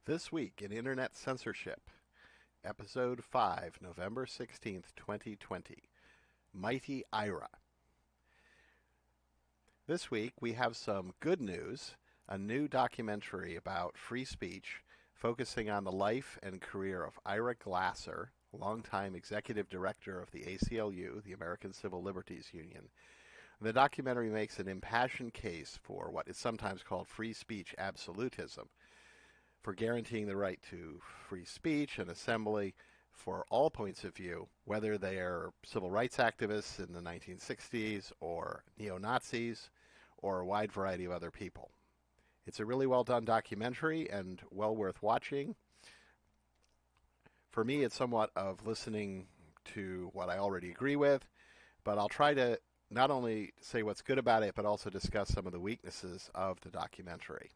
This week in Internet Censorship, Episode 5, November 16th, 2020, Mighty Ira. This week we have some good news, a new documentary about free speech focusing on the life and career of Ira Glasser, longtime executive director of the ACLU, the American Civil Liberties Union. The documentary makes an impassioned case for what is sometimes called free speech absolutism, for guaranteeing the right to free speech and assembly for all points of view, whether they are civil rights activists in the 1960s or neo-Nazis or a wide variety of other people. It's a really well done documentary and well worth watching. For me, it's somewhat of listening to what I already agree with, but I'll try to not only say what's good about it, but also discuss some of the weaknesses of the documentary.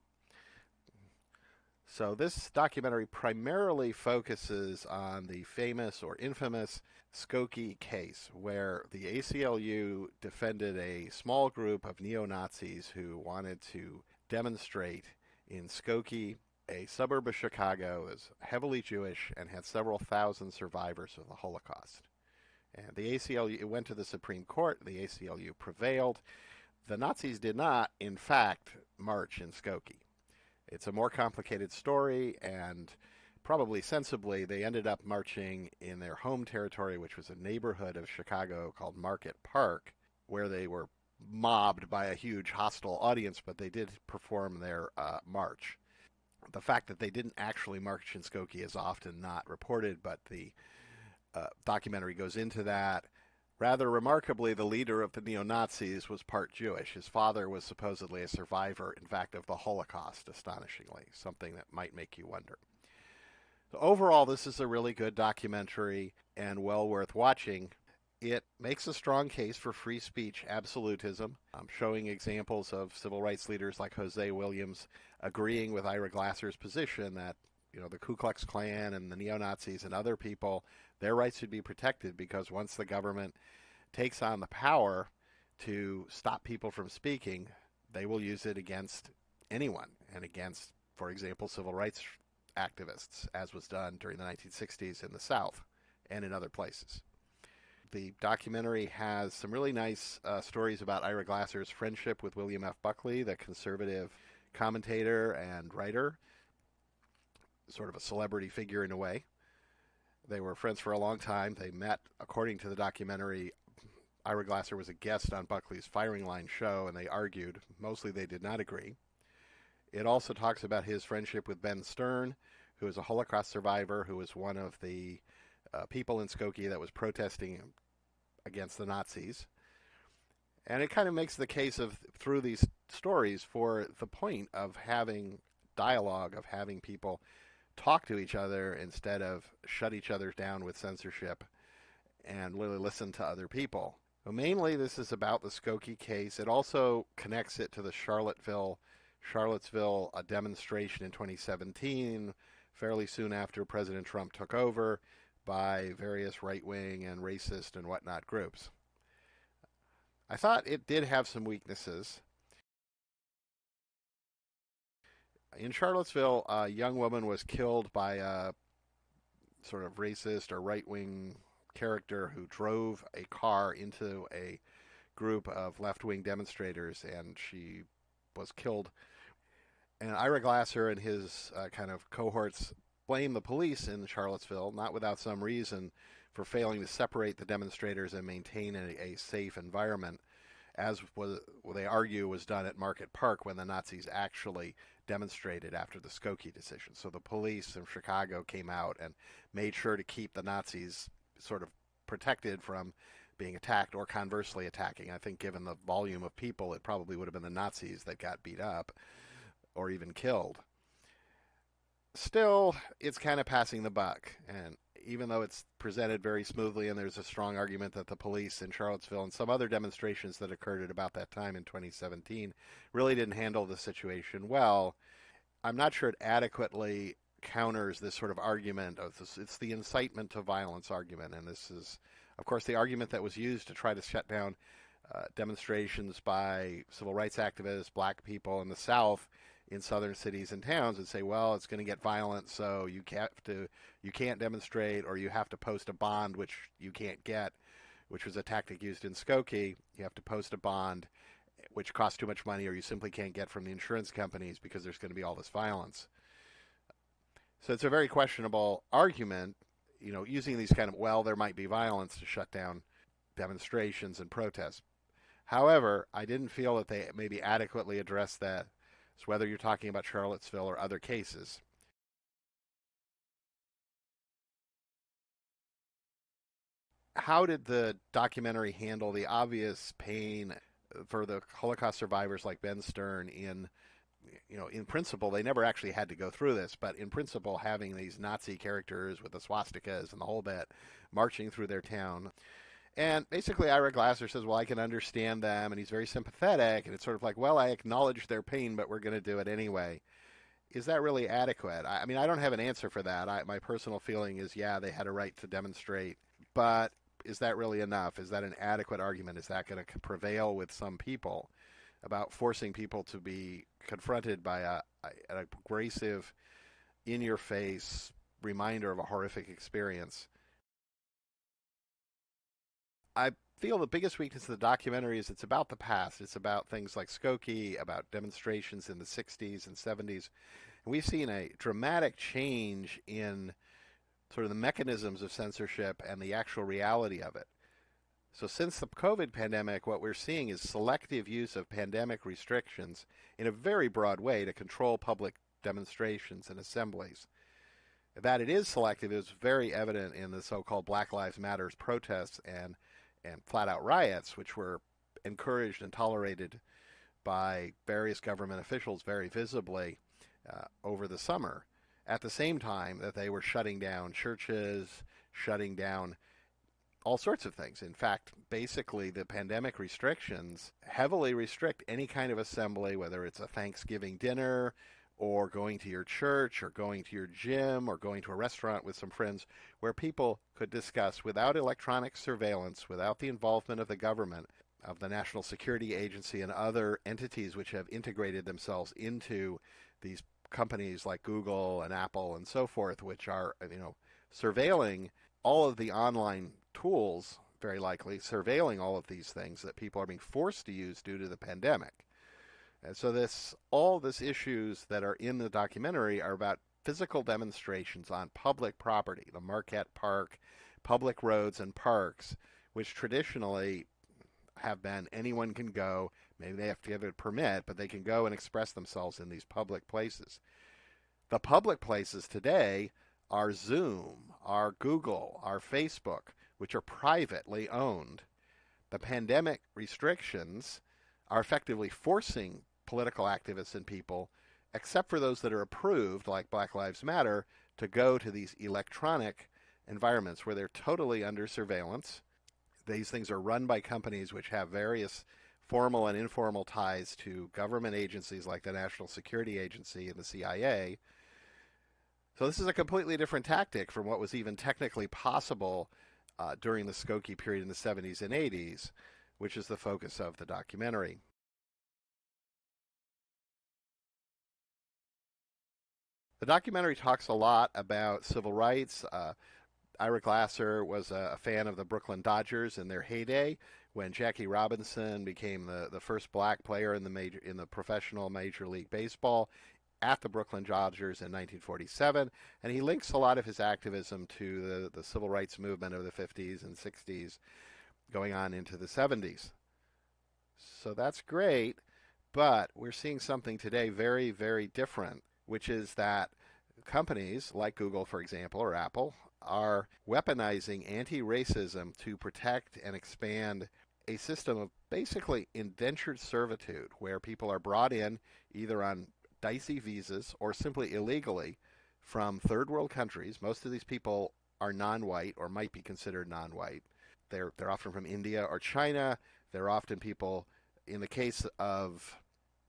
So this documentary primarily focuses on the famous or infamous Skokie case, where the ACLU defended a small group of neo-Nazis who wanted to demonstrate in Skokie, a suburb of Chicago, is heavily Jewish and had several thousand survivors of the Holocaust. And the ACLU, it went to the Supreme Court. The ACLU prevailed. The Nazis did not, in fact, march in Skokie. It's a more complicated story, and probably sensibly, they ended up marching in their home territory, which was a neighborhood of Chicago called Market Park, where they were mobbed by a huge hostile audience, but they did perform their march. The fact that they didn't actually march in Skokie is often not reported, but the documentary goes into that. Rather remarkably, the leader of the neo-Nazis was part Jewish. His father was supposedly a survivor, in fact, of the Holocaust, astonishingly, something that might make you wonder. So overall, this is a really good documentary and well worth watching. It makes a strong case for free speech absolutism, showing examples of civil rights leaders like Jose Williams agreeing with Ira Glasser's position that the Ku Klux Klan and the neo-Nazis and other people, their rights should be protected because once the government takes on the power to stop people from speaking, they will use it against anyone and against, for example, civil rights activists, as was done during the 1960s in the South and in other places. The documentary has some really nice stories about Ira Glasser's friendship with William F. Buckley, the conservative commentator and writer, sort of a celebrity figure in a way. They were friends for a long time. They met, according to the documentary. Ira Glasser was a guest on Buckley's Firing Line show, and they argued. Mostly they did not agree. It also talks about his friendship with Ben Stern, who is a Holocaust survivor, who was one of the people in Skokie that was protesting against the Nazis. And it kind of makes the case through these stories for the point of having dialogue, of having people talk to each other instead of shut each other down with censorship and really listen to other people. Well, mainly this is about the Skokie case. It also connects it to the Charlottesville demonstration in 2017, fairly soon after President Trump took over, by various right-wing and racist and whatnot groups. I thought it did have some weaknesses. In Charlottesville, a young woman was killed by a sort of racist or right-wing character who drove a car into a group of left-wing demonstrators, and she was killed. And Ira Glasser and his kind of cohorts blame the police in Charlottesville, not without some reason, for failing to separate the demonstrators and maintain a safe environment, as they argue was done at Market Park when the Nazis actually demonstrated after the Skokie decision. So the police in Chicago came out and made sure to keep the Nazis sort of protected from being attacked or conversely attacking. I think given the volume of people, it probably would have been the Nazis that got beat up or even killed. Still, it's kind of passing the buck, and even though it's presented very smoothly and there's a strong argument that the police in Charlottesville and some other demonstrations that occurred at about that time in 2017 really didn't handle the situation well, I'm not sure it adequately counters this sort of argument of this. It's the incitement to violence argument, and this is, of course, the argument that was used to try to shut down demonstrations by civil rights activists, black people in the South in southern cities and towns and say, well, it's going to get violent, so you can't demonstrate, or you have to post a bond, which you can't get, which was a tactic used in Skokie. You have to post a bond, which costs too much money, or you simply can't get from the insurance companies because there's going to be all this violence. So it's a very questionable argument, using these kind of, well, there might be violence to shut down demonstrations and protests. However, I didn't feel that they maybe adequately addressed that, so whether you're talking about Charlottesville or other cases. How did the documentary handle the obvious pain for the Holocaust survivors like Ben Stern in principle, they never actually had to go through this, but in principle, having these Nazi characters with the swastikas and the whole bit marching through their town. And basically, Ira Glasser says, well, I can understand them, and he's very sympathetic, and it's sort of like, well, I acknowledge their pain, but we're going to do it anyway. Is that really adequate? I mean, I don't have an answer for that. My personal feeling is, yeah, they had a right to demonstrate, but is that really enough? Is that an adequate argument? Is that going to prevail with some people about forcing people to be confronted by an abrasive, in-your-face reminder of a horrific experience? I feel the biggest weakness of the documentary is it's about the past. It's about things like Skokie, about demonstrations in the 60s and 70s. And we've seen a dramatic change in sort of the mechanisms of censorship and the actual reality of it. So since the COVID pandemic, what we're seeing is selective use of pandemic restrictions in a very broad way to control public demonstrations and assemblies. That it is selective is very evident in the so-called Black Lives Matter protests and flat-out riots, which were encouraged and tolerated by various government officials very visibly over the summer, at the same time that they were shutting down churches, shutting down all sorts of things. In fact, basically, the pandemic restrictions heavily restrict any kind of assembly, whether it's a Thanksgiving dinner or going to your church or going to your gym or going to a restaurant with some friends, where people could discuss without electronic surveillance, without the involvement of the government, of the National Security Agency and other entities which have integrated themselves into these companies like Google and Apple and so forth, which are, surveilling all of the online tools, very likely surveilling all of these things that people are being forced to use due to the pandemic. And so all these issues that are in the documentary are about physical demonstrations on public property, the Marquette Park, public roads and parks, which traditionally have been anyone can go. Maybe they have to give a permit, but they can go and express themselves in these public places. The public places today are Zoom, are Google, are Facebook, which are privately owned. The pandemic restrictions are effectively forcing political activists and people, except for those that are approved, like Black Lives Matter, to go to these electronic environments where they're totally under surveillance. These things are run by companies which have various formal and informal ties to government agencies like the National Security Agency and the CIA. So this is a completely different tactic from what was even technically possible during the Skokie period in the 70s and 80s, which is the focus of the documentary. The documentary talks a lot about civil rights. Ira Glasser was a fan of the Brooklyn Dodgers in their heyday, when Jackie Robinson became the first black player in the professional Major League Baseball at the Brooklyn Dodgers in 1947, and he links a lot of his activism to the civil rights movement of the 50s and 60s going on into the 70s. So that's great, but we're seeing something today very, very different, which is that companies like Google, for example, or Apple, are weaponizing anti-racism to protect and expand a system of basically indentured servitude, where people are brought in either on dicey visas or simply illegally from third world countries. Most of these people are non-white or might be considered non-white. They're often from India or China. They're often people, in the case of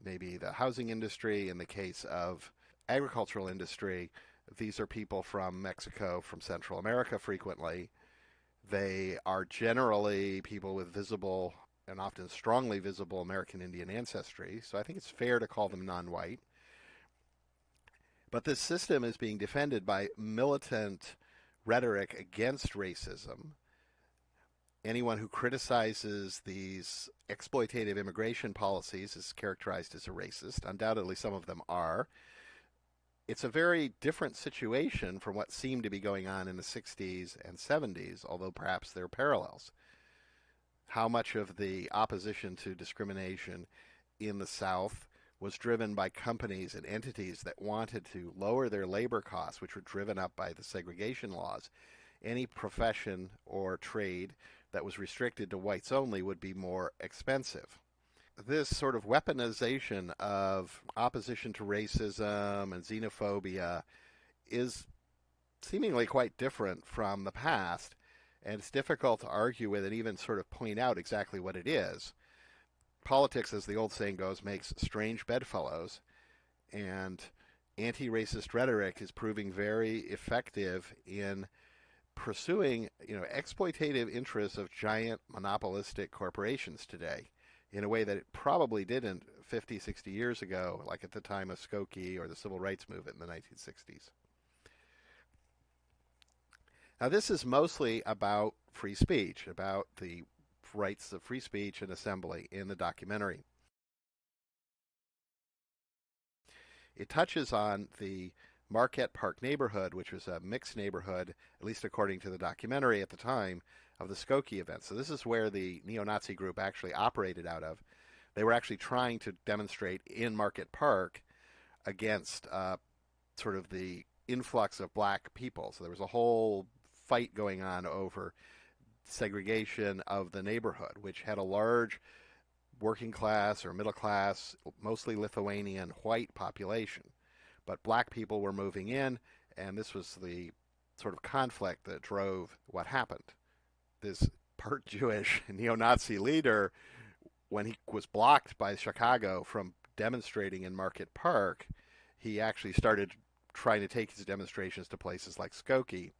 maybe the housing industry, in the case of agricultural industry, these are people from Mexico, from Central America frequently. They are generally people with visible and often strongly visible American Indian ancestry, so I think it's fair to call them non-white. But this system is being defended by militant rhetoric against racism. Anyone who criticizes these exploitative immigration policies is characterized as a racist. Undoubtedly, some of them are. It's a very different situation from what seemed to be going on in the 60s and 70s, although perhaps there are parallels. How much of the opposition to discrimination in the South was driven by companies and entities that wanted to lower their labor costs, which were driven up by the segregation laws. Any profession or trade that was restricted to whites only would be more expensive. This sort of weaponization of opposition to racism and xenophobia is seemingly quite different from the past, and it's difficult to argue with and even sort of point out exactly what it is. Politics, as the old saying goes, makes strange bedfellows, and anti-racist rhetoric is proving very effective in pursuing, exploitative interests of giant monopolistic corporations today in a way that it probably didn't 50, 60 years ago, like at the time of Skokie or the Civil Rights Movement in the 1960s. Now, this is mostly about free speech, about the rights of free speech and assembly in the documentary. It touches on the Marquette Park neighborhood, which was a mixed neighborhood, at least according to the documentary at the time of the Skokie event. So this is where the neo-Nazi group actually operated out of. They were actually trying to demonstrate in Marquette Park against sort of the influx of black people. So there was a whole fight going on over segregation of the neighborhood, which had a large working class or middle class, mostly Lithuanian white population. But black people were moving in, and this was the sort of conflict that drove what happened. This part Jewish neo-Nazi leader, when he was blocked by Chicago from demonstrating in Marquette Park, he actually started trying to take his demonstrations to places like Skokie.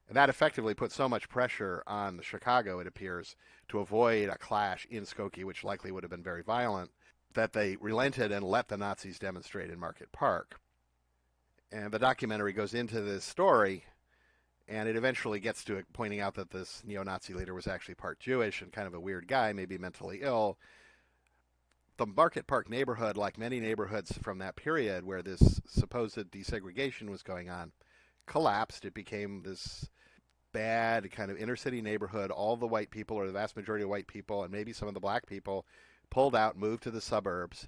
And that effectively put so much pressure on Chicago, it appears, to avoid a clash in Skokie, which likely would have been very violent, that they relented and let the Nazis demonstrate in Marquette Park. And the documentary goes into this story, and it eventually gets to it, pointing out that this neo-Nazi leader was actually part Jewish and kind of a weird guy, maybe mentally ill. The Marquette Park neighborhood, like many neighborhoods from that period where this supposed desegregation was going on, collapsed. It became this bad kind of inner city neighborhood. All the white people, or the vast majority of white people, and maybe some of the black people, pulled out, moved to the suburbs.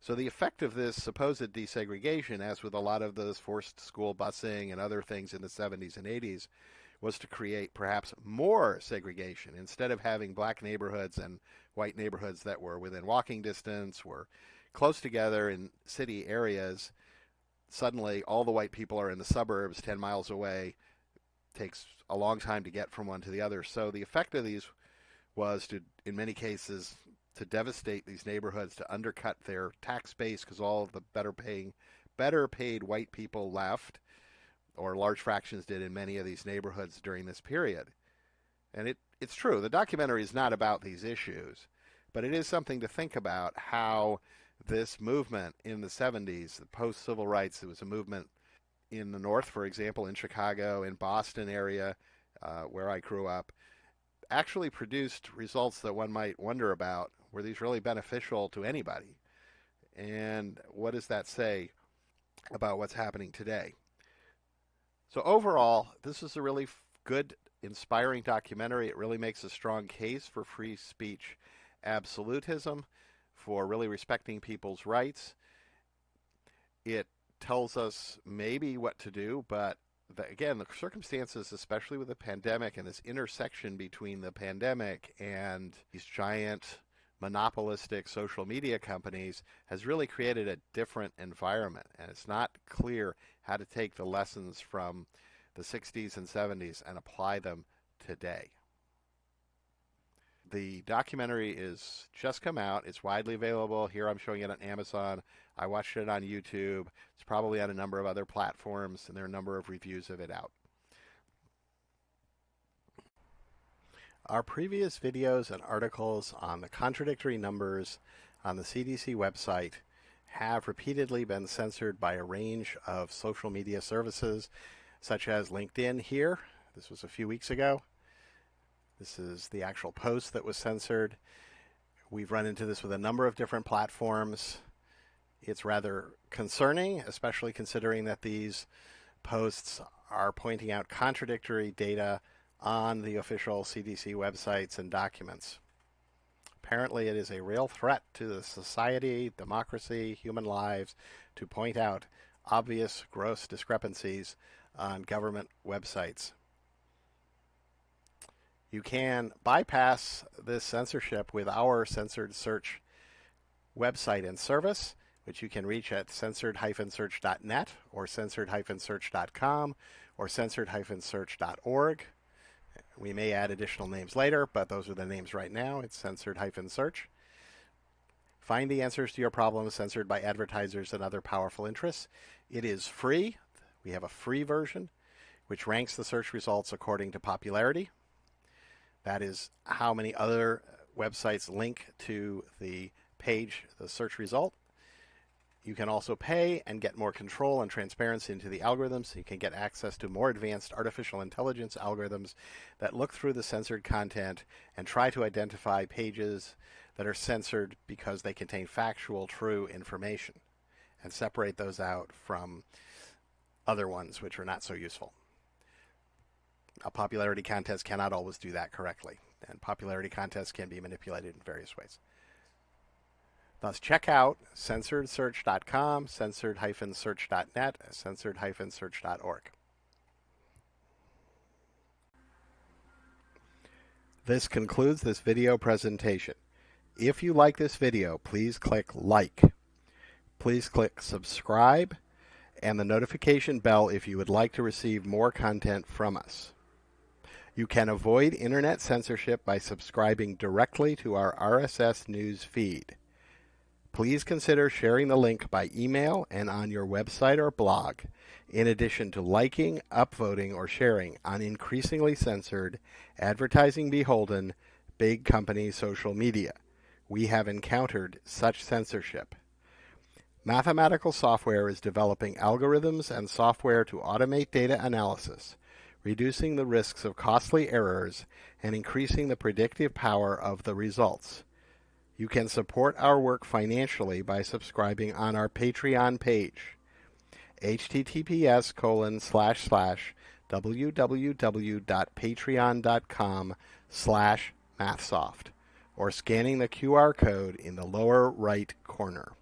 So the effect of this supposed desegregation, as with a lot of those forced school busing and other things in the 70s and 80s, was to create perhaps more segregation. Instead of having black neighborhoods and white neighborhoods that were within walking distance, were close together in city areas, suddenly all the white people are in the suburbs 10 miles away. It takes a long time to get from one to the other. So the effect of these was to, in many cases, to devastate these neighborhoods, to undercut their tax base, because all of the better paid white people left, or large fractions did in many of these neighborhoods during this period. And it's true, the documentary is not about these issues, but it is something to think about how this movement in the 70s, the post-civil rights, it was a movement in the North, for example, in Chicago, in Boston area, where I grew up, actually produced results that one might wonder about. Were these really beneficial to anybody? And what does that say about what's happening today? So overall, this is a really good, inspiring documentary. It really makes a strong case for free speech absolutism, for really respecting people's rights. It tells us maybe what to do, but again, the circumstances, especially with the pandemic and this intersection between the pandemic and these giant monopolistic social media companies, has really created a different environment. And it's not clear how to take the lessons from the 60s and 70s and apply them today. The documentary is just come out. It's widely available. Here I'm showing it on Amazon. I watched it on YouTube. It's probably on a number of other platforms, and there are a number of reviews of it out. Our previous videos and articles on the contradictory numbers on the CDC website have repeatedly been censored by a range of social media services, such as LinkedIn here. This was a few weeks ago. This is the actual post that was censored. We've run into this with a number of different platforms. It's rather concerning, especially considering that these posts are pointing out contradictory data on the official CDC websites and documents. Apparently, it is a real threat to the society, democracy, human lives to point out obvious, gross discrepancies on government websites. You can bypass this censorship with our Censored Search website and service, which you can reach at censored-search.net or censored-search.com or censored-search.org. We may add additional names later, but those are the names right now. It's Censored-Search. Find the answers to your problems censored by advertisers and other powerful interests. It is free. We have a free version, which ranks the search results according to popularity. That is how many other websites link to the page, the search result. You can also pay and get more control and transparency into the algorithms. You can get access to more advanced artificial intelligence algorithms that look through the censored content and try to identify pages that are censored because they contain factual, true information, and separate those out from other ones which are not so useful. A popularity contest cannot always do that correctly, and popularity contests can be manipulated in various ways. Thus, check out censoredsearch.com, censored-search.net, censored-search.org. This concludes this video presentation. If you like this video, please click like. Please click subscribe and the notification bell if you would like to receive more content from us. You can avoid internet censorship by subscribing directly to our RSS news feed. Please consider sharing the link by email and on your website or blog, in addition to liking, upvoting, or sharing on increasingly censored, advertising-beholden, big company social media. We have encountered such censorship. Mathematical software is developing algorithms and software to automate data analysis, reducing the risks of costly errors and increasing the predictive power of the results. You can support our work financially by subscribing on our Patreon page, https://www.patreon.com/mathsoft, or scanning the QR code in the lower right corner.